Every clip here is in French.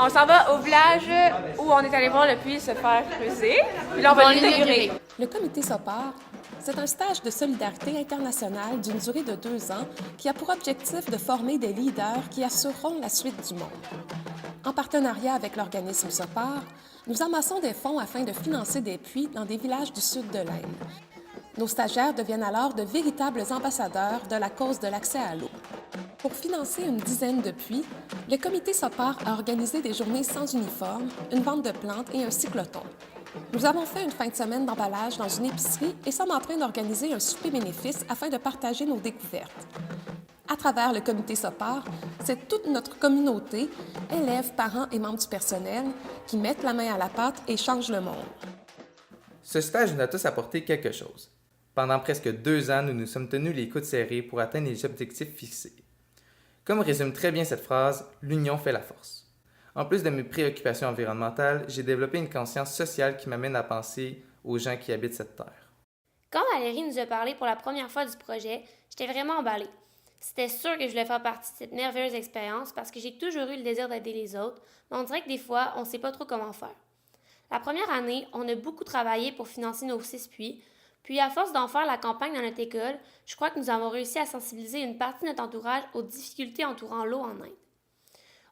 On s'en va au village où on est allé voir le puits se faire creuser. Puis là, on va l'inaugurer. Le comité SOPAR, c'est un stage de solidarité internationale d'une durée de 2 ans qui a pour objectif de former des leaders qui assureront la suite du monde. En partenariat avec l'organisme SOPAR, nous amassons des fonds afin de financer des puits dans des villages du sud de l'Inde. Nos stagiaires deviennent alors de véritables ambassadeurs de la cause de l'accès à l'eau. Pour financer une dizaine de puits, le comité SOPAR a organisé des journées sans uniforme, une vente de plantes et un cycloton. Nous avons fait une fin de semaine d'emballage dans une épicerie et sommes en train d'organiser un souper bénéfice afin de partager nos découvertes. À travers le comité SOPAR, c'est toute notre communauté, élèves, parents et membres du personnel, qui mettent la main à la pâte et changent le monde. Ce stage nous a tous apporté quelque chose. Pendant presque 2 ans, nous nous sommes tenus les coudes serrés pour atteindre les objectifs fixés. Comme résume très bien cette phrase, l'union fait la force. En plus de mes préoccupations environnementales, j'ai développé une conscience sociale qui m'amène à penser aux gens qui habitent cette terre. Quand Valérie nous a parlé pour la première fois du projet, j'étais vraiment emballée. C'était sûr que je voulais faire partie de cette merveilleuse expérience parce que j'ai toujours eu le désir d'aider les autres, mais on dirait que des fois, on ne sait pas trop comment faire. La première année, on a beaucoup travaillé pour financer nos 6 puits, puis à force d'en faire la campagne dans notre école, je crois que nous avons réussi à sensibiliser une partie de notre entourage aux difficultés entourant l'eau en Inde.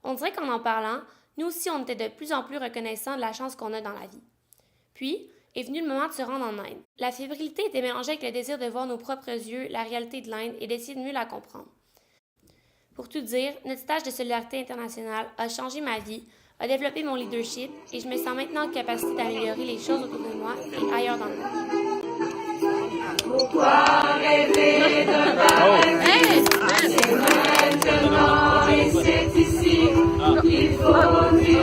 On dirait qu'en en parlant, nous aussi on était de plus en plus reconnaissants de la chance qu'on a dans la vie. Puis, est venu le moment de se rendre en Inde. La fébrilité était mélangée avec le désir de voir nos propres yeux la réalité de l'Inde et d'essayer de mieux la comprendre. Pour tout dire, notre stage de solidarité internationale a changé ma vie, a développé mon leadership et je me sens maintenant en capacité d'améliorer les choses autour de moi et ailleurs dans le monde. Pourquoi rêver d'un paradis? C'est maintenant et c'est ici qu'il faut vivre.